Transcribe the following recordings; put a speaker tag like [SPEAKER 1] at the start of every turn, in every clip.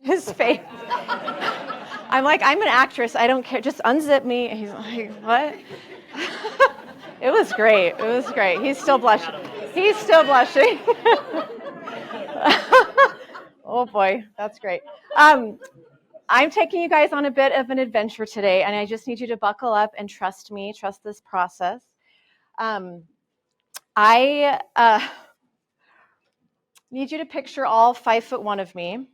[SPEAKER 1] his face. I'm like, I'm an actress. I don't care. Just unzip me. And he's like, what? It was great. It was great. He's still blushing. He's still blushing. Oh boy, that's great. I'm taking you guys on a bit of an adventure today, and I just need you to buckle up and trust me, trust this process. I need you to picture all 5'1" of me.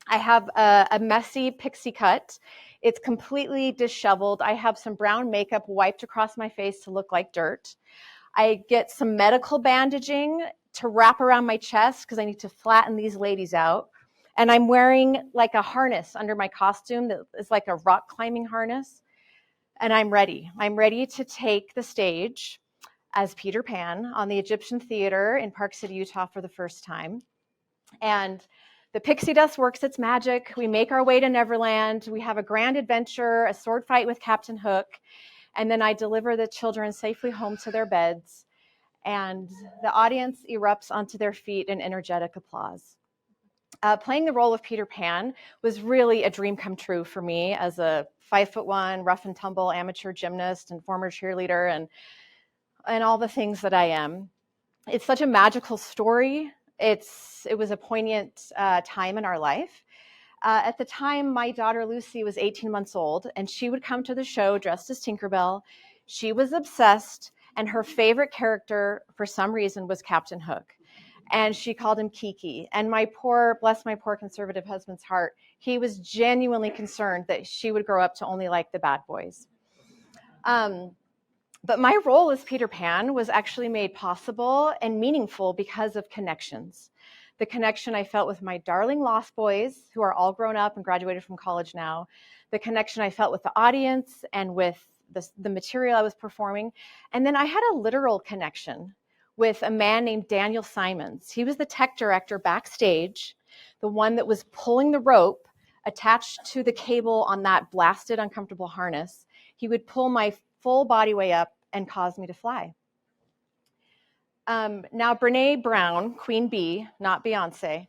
[SPEAKER 1] I have a messy pixie cut. It's completely disheveled. I have some brown makeup wiped across my face to look like dirt. I get some medical bandaging to wrap around my chest because I need to flatten these ladies out. And I'm wearing like a harness under my costume that is like a rock climbing harness. And I'm ready. I'm ready to take the stage as Peter Pan on the Egyptian Theater in Park City, Utah for the first time. And the pixie dust works its magic. We make our way to Neverland. We have a grand adventure, a sword fight with Captain Hook. And then I deliver the children safely home to their beds. And the audience erupts onto their feet in energetic applause. Playing the role of Peter Pan was really a dream come true for me as a 5'1", rough and tumble amateur gymnast and former cheerleader and all the things that I am. It's such a magical story. It was a poignant time in our life. At the time, my daughter Lucy was 18 months old, and she would come to the show dressed as Tinkerbell. She was obsessed, and her favorite character, for some reason, was Captain Hook. And she called him Kiki. And bless my poor conservative husband's heart, he was genuinely concerned that she would grow up to only like the bad boys. But my role as Peter Pan was actually made possible and meaningful because of connections. The connection I felt with my darling Lost Boys, who are all grown up and graduated from college now, the connection I felt with the audience and with the material I was performing. And then I had a literal connection with a man named Daniel Simons. He was the tech director backstage, the one that was pulling the rope attached to the cable on that blasted, uncomfortable harness. He would pull my full body way up and cause me to fly. Now, Brene Brown, Queen Bee, not Beyonce,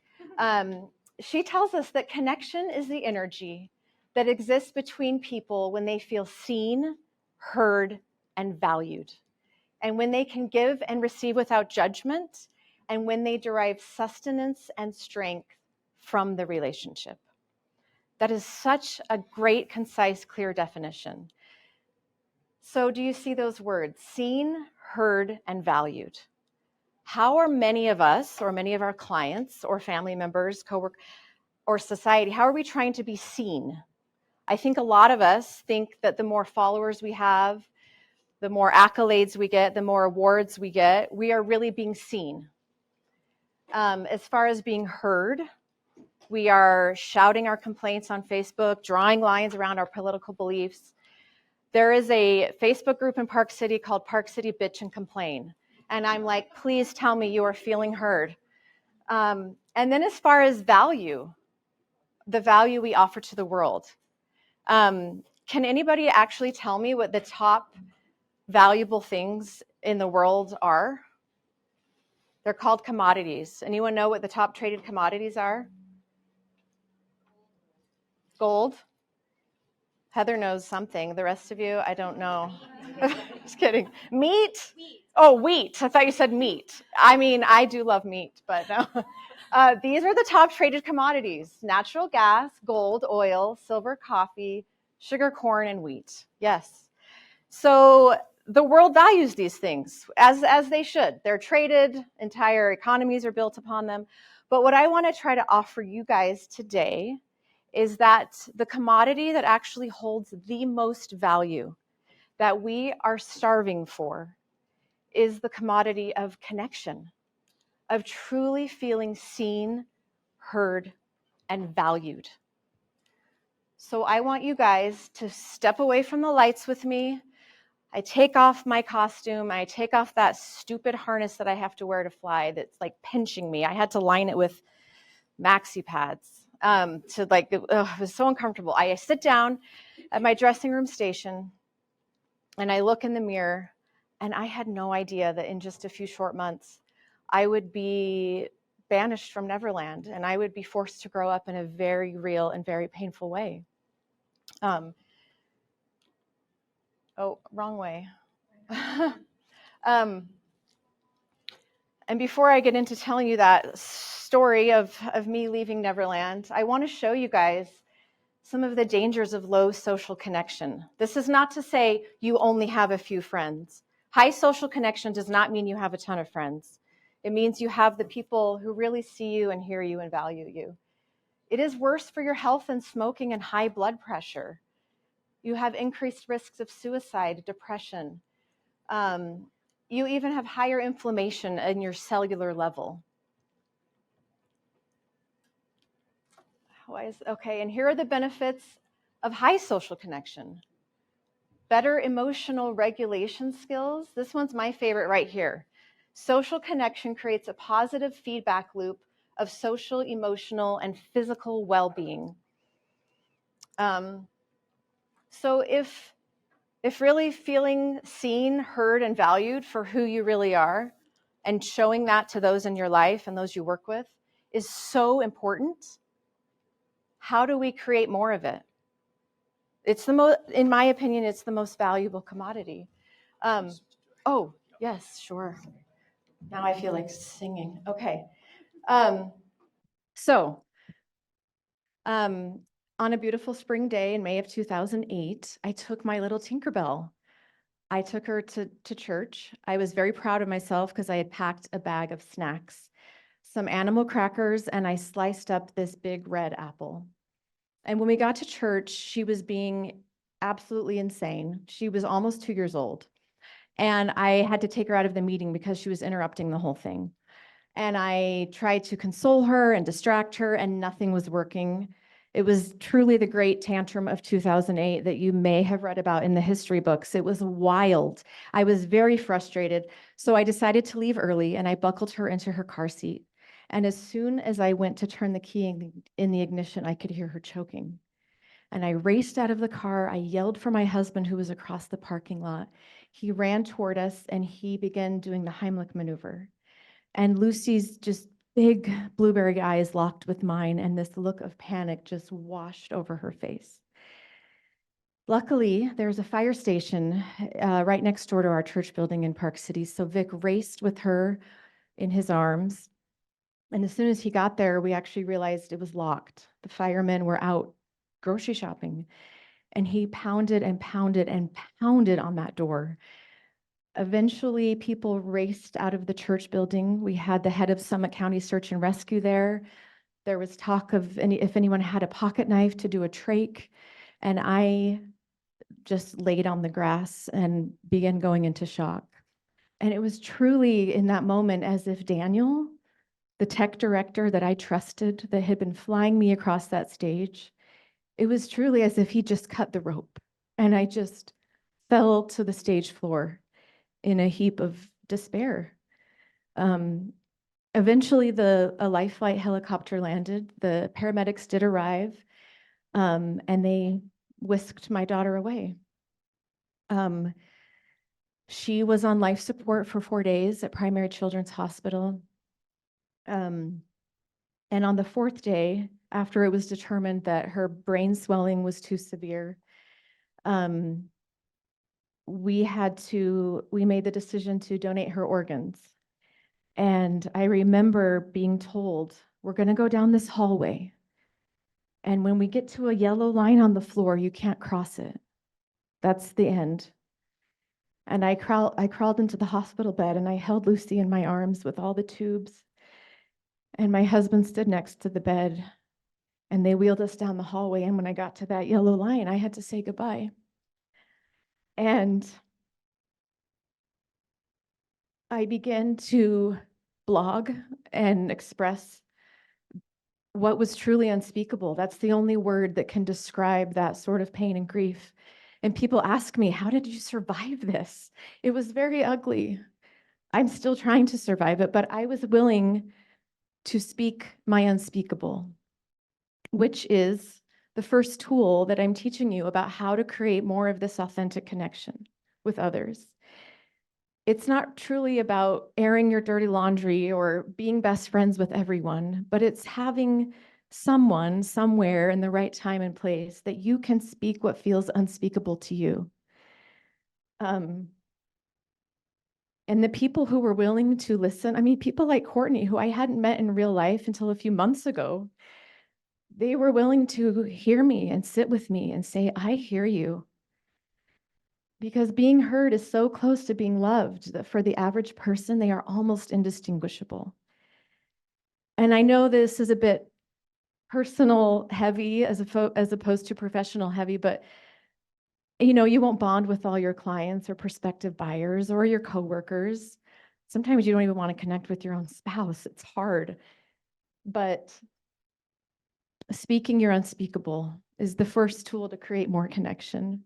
[SPEAKER 1] she tells us that connection is the energy that exists between people when they feel seen, heard, and valued, and when they can give and receive without judgment, and when they derive sustenance and strength from the relationship. That is such a great, concise, clear definition. So do you see those words? Seen, heard, and valued. How are many of us, or many of our clients, or family members, coworkers, or society, how are we trying to be seen? I think a lot of us think that the more followers we have, the more accolades we get, the more awards we get, we are really being seen. As far as being heard, we are shouting our complaints on Facebook, drawing lines around our political beliefs. There is a Facebook group in Park City called Park City Bitch and Complain. And I'm like, please tell me you are feeling heard. And then as far as value, the value we offer to the world. Can anybody actually tell me what the top valuable things in the world are? They're called commodities. Anyone know what the top traded commodities are? Gold. Heather knows something. The rest of you, I don't know. Just kidding. Meat? Oh, wheat. I thought you said meat. I mean, I do love meat, but no. These are the top traded commodities: natural gas, gold, oil, silver, coffee, sugar, corn, and wheat. Yes. So the world values these things as they should. They're traded. Entire economies are built upon them. But what I want to try to offer you guys today is that the commodity that actually holds the most value, that we are starving for, is the commodity of connection, of truly feeling seen, heard, and valued. So I want you guys to step away from the lights with me. I take off my costume. I take off that stupid harness that I have to wear to fly that's like pinching me. I had to line it with maxi pads. It was so uncomfortable. I sit down at my dressing room station and I look in the mirror, and I had no idea that in just a few short months, I would be banished from Neverland, and I would be forced to grow up in a very real and very painful way. Oh, wrong way. And before I get into telling you that story of me leaving Neverland, I want to show you guys some of the dangers of low social connection. This is not to say you only have a few friends. High social connection does not mean you have a ton of friends. It means you have the people who really see you and hear you and value you. It is worse for your health than smoking and high blood pressure. You have increased risks of suicide, depression. You even have higher inflammation in your cellular level. Okay, and here are the benefits of high social connection. Better emotional regulation skills. This one's my favorite right here. Social connection creates a positive feedback loop of social, emotional, and physical well-being. So if really feeling seen, heard, and valued for who you really are, and showing that to those in your life and those you work with is so important, how do we create more of it? It's in my opinion, it's the most valuable commodity. Oh, yes, sure. Now I feel like singing. Okay. On a beautiful spring day in May of 2008, I took my little Tinkerbell. I took her to church. I was very proud of myself because I had packed a bag of snacks, some animal crackers, and I sliced up this big red apple. And when we got to church, she was being absolutely insane. She was almost 2 years old. And I had to take her out of the meeting because she was interrupting the whole thing. And I tried to console her and distract her, and nothing was working. It was truly the great tantrum of 2008 that you may have read about in the history books. It was wild. I was very frustrated. So I decided to leave early, and I buckled her into her car seat. And as soon as I went to turn the key in the ignition, I could hear her choking. And I raced out of the car. I yelled for my husband, who was across the parking lot. He ran toward us, and he began doing the Heimlich maneuver. And Lucy's just big blueberry eyes locked with mine, and this look of panic just washed over her face. Luckily, there's a fire station right next door to our church building in Park City, so Vic raced with her in his arms. And as soon as he got there, we actually realized it was locked. The firemen were out grocery shopping, and he pounded and pounded and pounded on that door. Eventually, people raced out of the church building. We had the head of Summit County Search and Rescue there. There was talk of if anyone had a pocket knife to do a trach, and I just laid on the grass and began going into shock. And it was truly in that moment as if Daniel, the tech director that I trusted, that had been flying me across that stage, it was truly as if he just cut the rope, and I just fell to the stage floor in a heap of despair. Eventually, a life flight helicopter landed. The paramedics did arrive, and they whisked my daughter away. She was on life support for 4 days at Primary Children's Hospital. And on the 4th day, after it was determined that her brain swelling was too severe, we made the decision to donate her organs. And I remember being told, we're going to go down this hallway. And when we get to a yellow line on the floor, you can't cross it. That's the end. And I crawled into the hospital bed, and I held Lucy in my arms with all the tubes. And my husband stood next to the bed, and they wheeled us down the hallway. And when I got to that yellow line, I had to say goodbye. And I began to blog and express what was truly unspeakable. That's the only word that can describe that sort of pain and grief. And people ask me, how did you survive this? It was very ugly. I'm still trying to survive it, but I was willing to speak my unspeakable, which is the first tool that I'm teaching you about how to create more of this authentic connection with others.
[SPEAKER 2] It's not truly about airing your dirty laundry or being best friends with everyone, but it's having someone somewhere in the right time and place that you can speak what feels unspeakable to you. And the people who were willing to listen, I mean, people like Courtney, who I hadn't met in real life until a few months ago, they were willing to hear me and sit with me and say, I hear you. Because being heard is so close to being loved that for the average person, they are almost indistinguishable. And I know this is a bit personal heavy as opposed to professional heavy, but you won't bond with all your clients or prospective buyers or your coworkers. Sometimes you don't even want to connect with your own spouse. It's hard. But speaking your unspeakable is the first tool to create more connection.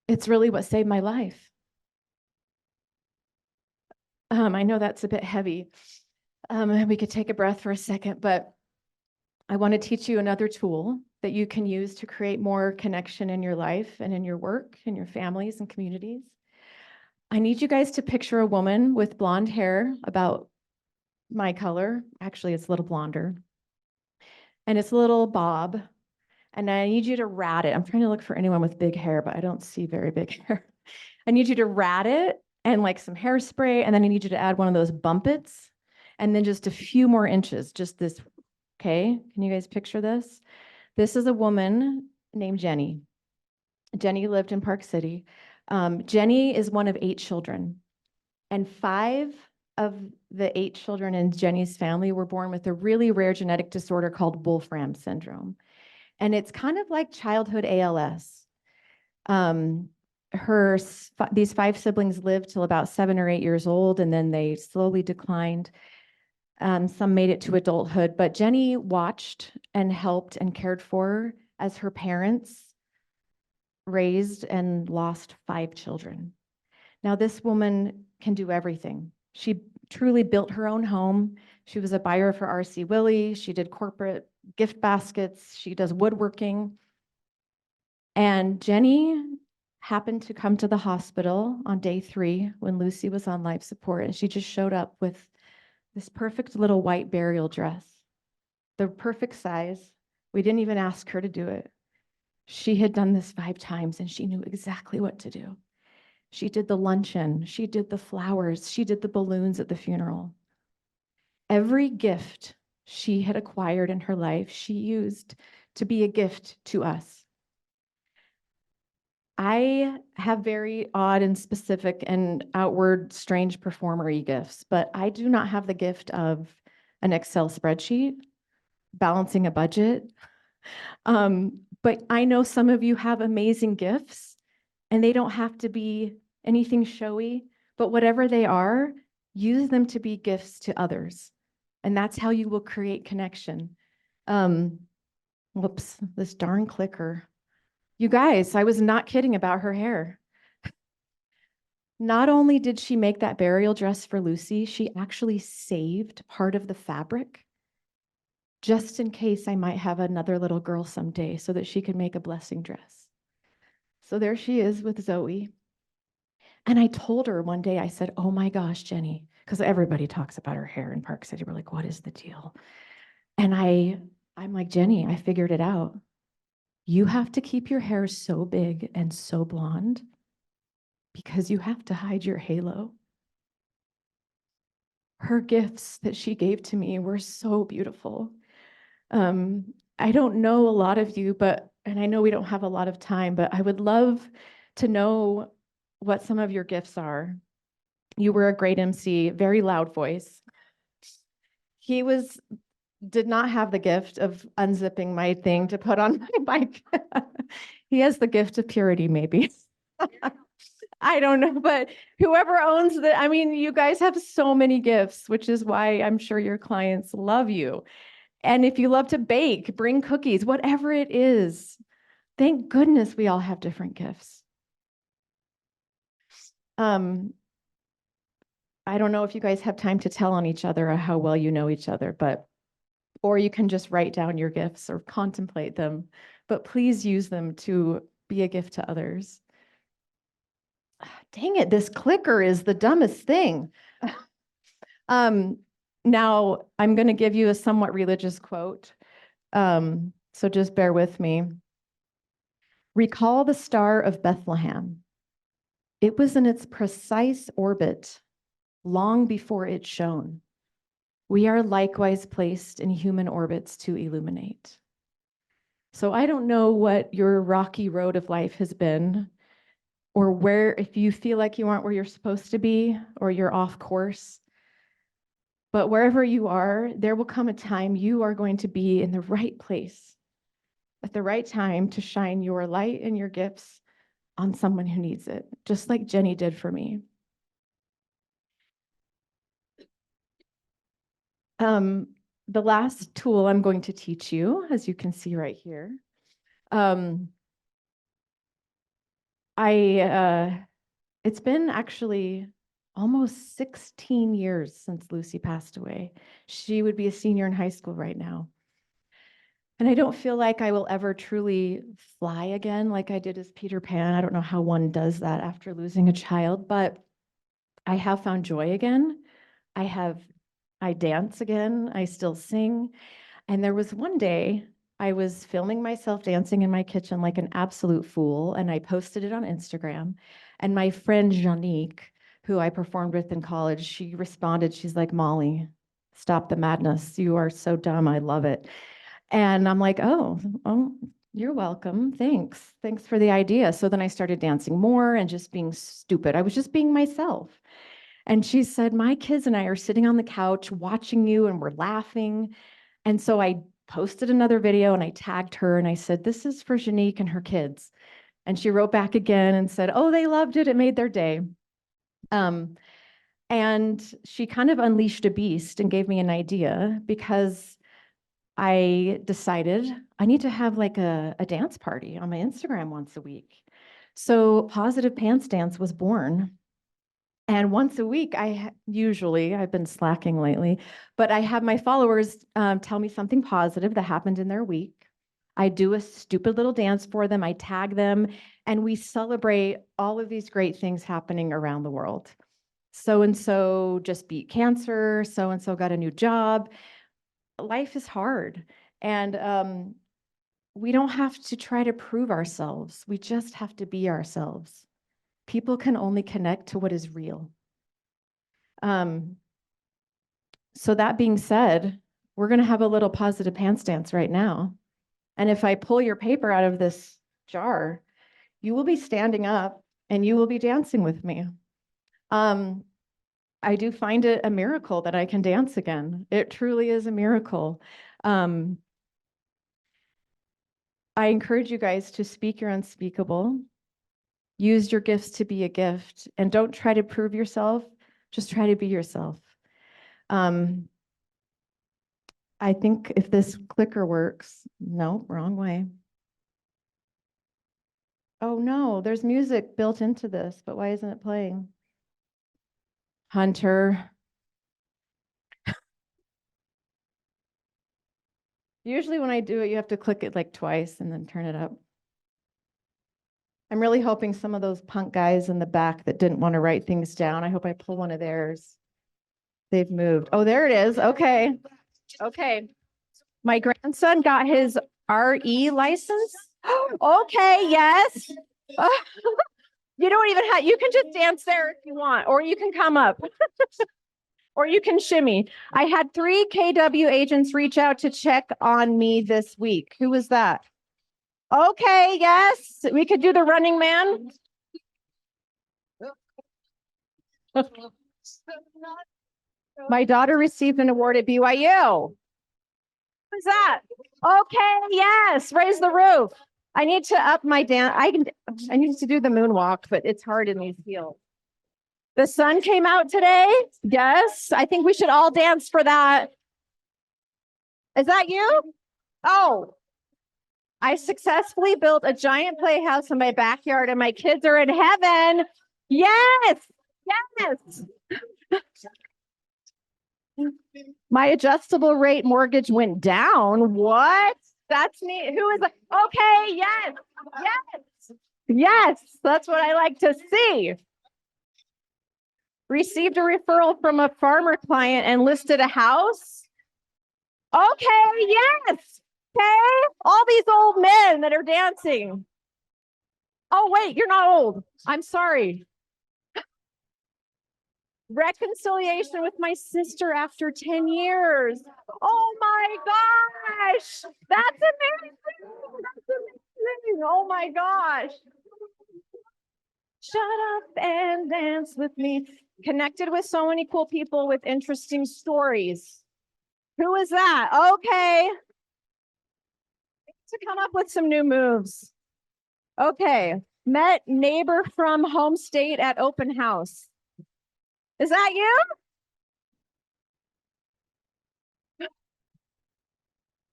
[SPEAKER 2] It's really what saved my life. I know that's a bit heavy. We could take a breath for a second, but I want to teach you another tool that you can use to create more connection in your life and in your work, in your families and communities. I need you guys to picture a woman with blonde hair, about my color. Actually, it's a little blonder. And it's a little bob. And I need you to rat it. I'm trying to look for anyone with big hair, but I don't see very big hair. I need you to rat it and like some hairspray. And then I need you to add one of those bumpets. And then just a few more inches, just this. Okay, can you guys picture this? This is a woman named Jenny. Jenny lived in Park City. Jenny is one of 8 children, and 5 of the 8 children in Jenny's family were born with a really rare genetic disorder called Wolfram syndrome. And it's kind of like childhood ALS. These 5 siblings lived till about 7 or 8 years old, and then they slowly declined. Some made it to adulthood, but Jenny watched and helped and cared for as her parents raised and lost 5 children. Now, this woman can do everything. She truly built her own home. She was a buyer for R.C. Willey. She did corporate gift baskets. She does woodworking. And Jenny happened to come to the hospital on day 3 when Lucy was on life support, and she just showed up with this perfect little white burial dress, the perfect size. We didn't even ask her to do it. She had done this 5 times and she knew exactly what to do. She did the luncheon, she did the flowers, she did the balloons at the funeral. Every gift she had acquired in her life, she used to be a gift to us. I have very odd and specific and outward strange performery gifts, but I do not have the gift of an Excel spreadsheet, balancing a budget. But I know some of you have amazing gifts, and they don't have to be anything showy, but whatever they are, use them to be gifts to others. And that's how you will create connection. Whoops, this darn clicker. You guys, I was not kidding about her hair. Not only did she make that burial dress for Lucy, she actually saved part of the fabric just in case I might have another little girl someday so that she could make a blessing dress. So there she is with Zoe. And I told her one day, I said, oh my gosh, Jenny, because everybody talks about her hair in Park City. We're like, what is the deal? And I'm like, Jenny, I figured it out. You have to keep your hair so big and so blonde because you have to hide your halo. Her gifts that she gave to me were so beautiful. I don't know a lot of you, and I know we don't have a lot of time, but I would love to know what some of your gifts are. You were a great MC, very loud voice. He did not have the gift of unzipping my thing to put on my mic. He has the gift of purity, maybe. I don't know, but whoever owns you guys have so many gifts, which is why I'm sure your clients love you. And if you love to bake, bring cookies, whatever it is. Thank goodness we all have different gifts. I don't know if you guys have time to tell on each other or how well you know each other, or you can just write down your gifts or contemplate them, but please use them to be a gift to others. Dang it, this clicker is the dumbest thing. Now I'm going to give you a somewhat religious quote. So just bear with me. Recall the star of Bethlehem. It was in its precise orbit long before it shone. We are likewise placed in human orbits to illuminate. So I don't know what your rocky road of life has been, or where, if you feel like you aren't where you're supposed to be, or you're off course. But wherever you are, there will come a time you are going to be in the right place at the right time to shine your light and your gifts on someone who needs it, just like Jenny did for me. The last tool I'm going to teach you, as you can see right here, it's been actually almost 16 years since Lucy passed away. She would be a senior in high school right now. And I don't feel like I will ever truly fly again like I did as Peter Pan. I don't know how one does that after losing a child, but I have found joy again. I dance again. I still sing. And there was one day I was filming myself dancing in my kitchen like an absolute fool, and I posted it on Instagram. And my friend Janique, who I performed with in college, she responded. She's like, Molly, stop the madness. You are so dumb. I love it. And I'm like, oh, you're welcome. Thanks. Thanks for the idea. So then I started dancing more and just being stupid. I was just being myself. And she said, my kids and I are sitting on the couch watching you and we're laughing. And so I posted another video and I tagged her and I said, this is for Janique and her kids. And she wrote back again and said, oh, they loved it. It made their day. And she kind of unleashed a beast and gave me an idea, because I decided I need to have like a dance party on my Instagram once a week. So Positive Pants Dance was born. And once a week, I've been slacking lately, but I have my followers tell me something positive that happened in their week. I do a stupid little dance for them. I tag them, and we celebrate all of these great things happening around the world. So-and-so just beat cancer. So-and-so got a new job. Life is hard. And we don't have to try to prove ourselves. We just have to be ourselves. People can only connect to what is real. So that being said, we're going to have a little Positive Pants Dance right now. And if I pull your paper out of this jar, you will be standing up and you will be dancing with me. I do find it a miracle that I can dance again. It truly is a miracle. I encourage you guys to speak your unspeakable. Use your gifts to be a gift, and don't try to prove yourself. Just try to be yourself. I think if this clicker works, no, wrong way. Oh no, there's music built into this, but why isn't it playing? Hunter. Usually when I do it, you have to click it like twice and then turn it up. I'm really hoping some of those punk guys in the back that didn't want to write things down, I hope I pull one of theirs. They've moved. Oh, there it is. Okay. Okay. My grandson got his RE license. Okay, yes. You don't even have, you can just dance there if you want, or you can come up. Or you can shimmy. I had 3 KW agents reach out to check on me this week. Who was that? Okay, yes, we could do the Running Man. My daughter received an award at BYU. Who's that? Okay, yes, raise the roof. I need to up my dance. I need to do the moonwalk, but it's hard in these heels. The sun came out today. Yes, I think we should all dance for that. Is that you? Oh, I successfully built a giant playhouse in my backyard and my kids are in heaven. Yes, yes. My adjustable rate mortgage went down. What? That's me. Who is it? Okay, yes, yes, yes. That's what I like to see. Received a referral from a farmer client and listed a house. Okay, yes. Okay, all these old men that are dancing. Oh, wait, you're not old. I'm sorry. Reconciliation with my sister after 10 years. Oh my gosh. That's amazing. That's amazing. Oh my gosh. Shut up and dance with me. Connected with so many cool people with interesting stories. Who is that? Okay. To come up with some new moves. Okay. Met neighbor from home state at open house. Is that you?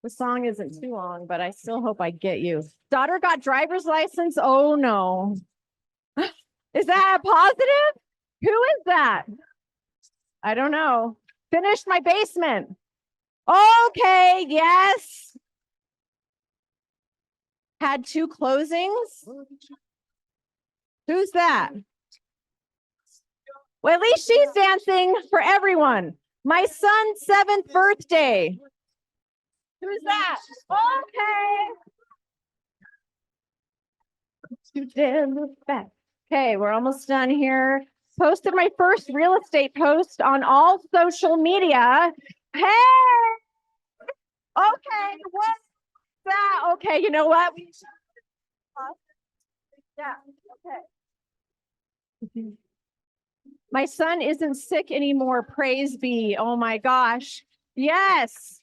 [SPEAKER 2] The song isn't too long, but I still hope I get you. Daughter got driver's license. Oh no. Is that a positive? Who is that? I don't know. Finished my basement. Okay, yes. Had 2 closings. Who's that? Well, at least she's dancing for everyone. My son's 7th birthday. Who's that? Okay. Okay, we're almost done here. Posted my first real estate post on all social media. Hey! Okay, what's that? Okay, you know what? Yeah, okay. My son isn't sick anymore. Praise be. Oh my gosh. Yes.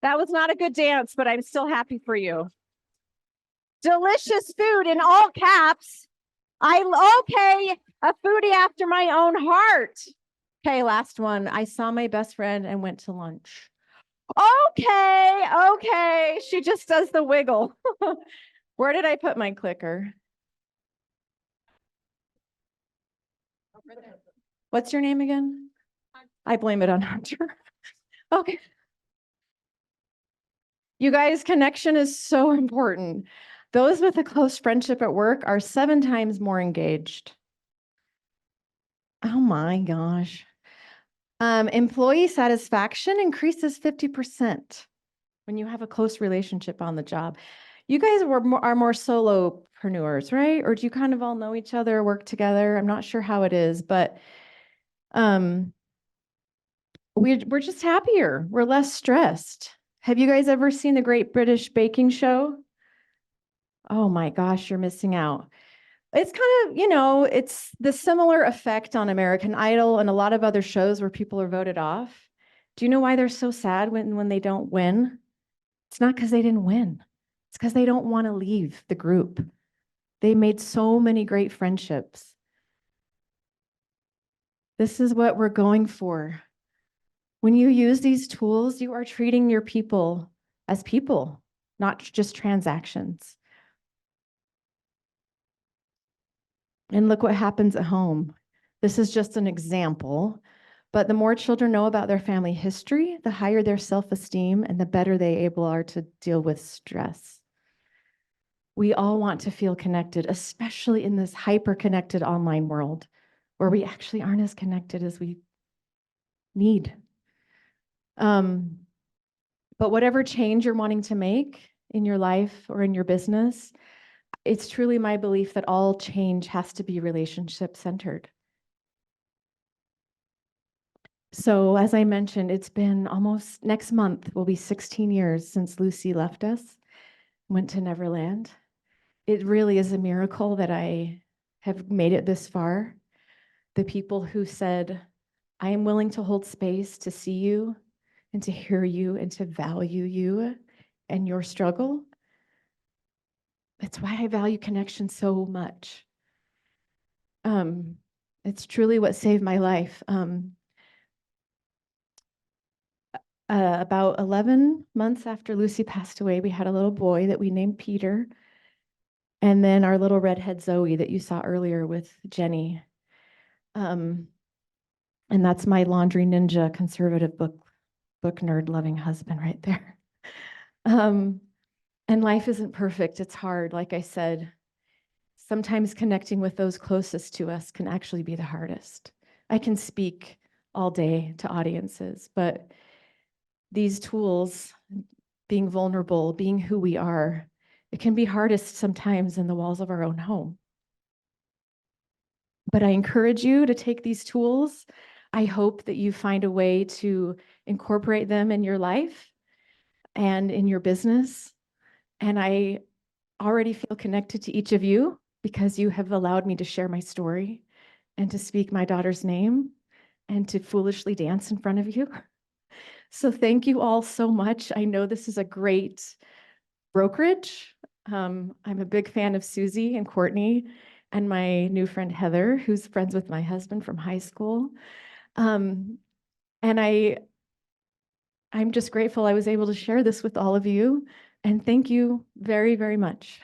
[SPEAKER 2] That was not a good dance, but I'm still happy for you. Delicious food in all caps. Okay, a foodie after my own heart. Okay, last one. I saw my best friend and went to lunch. Okay. She just does the wiggle. Where did I put my clicker? What's your name again? I blame it on Hunter. Okay. You guys, connection is so important. Those with a close friendship at work are 7 times more engaged. Oh my gosh. Employee satisfaction increases 50% when you have a close relationship on the job. You guys are more solopreneurs, right? Or do you kind of all know each other, work together? I'm not sure how it is, but we're just happier. We're less stressed. Have you guys ever seen the Great British Baking Show? Oh my gosh, you're missing out. It's kind of, it's the similar effect on American Idol and a lot of other shows where people are voted off. Do you know why they're so sad when they don't win? It's not because they didn't win. It's because they don't want to leave the group. They made so many great friendships. This is what we're going for. When you use these tools, you are treating your people as people, not just transactions. And look what happens at home. This is just an example, but the more children know about their family history, the higher their self-esteem and the better they able are to deal with stress. We all want to feel connected, especially in this hyper-connected online world where we actually aren't as connected as we need. But whatever change you're wanting to make in your life or in your business, it's truly my belief that all change has to be relationship-centered. So as I mentioned, it's been almost, next month will be 16 years since Lucy left us, went to Neverland. It really is a miracle that I have made it this far. The people who said, I am willing to hold space to see you and to hear you and to value you and your struggle. That's why I value connection so much. It's truly what saved my life. About 11 months after Lucy passed away, we had a little boy that we named Peter. And then our little redhead Zoe that you saw earlier with Jenny. And that's my laundry ninja conservative book nerd loving husband right there. And life isn't perfect. It's hard. Like I said, sometimes connecting with those closest to us can actually be the hardest. I can speak all day to audiences, but these tools, being vulnerable, being who we are, it can be hardest sometimes in the walls of our own home. But I encourage you to take these tools. I hope that you find a way to incorporate them in your life and in your business. And I already feel connected to each of you because you have allowed me to share my story and to speak my daughter's name and to foolishly dance in front of you. So thank you all so much. I know this is a great brokerage. I'm a big fan of Susie and Courtney and my new friend Heather, who's friends with my husband from high school. And I'm just grateful I was able to share this with all of you. And thank you very, very much.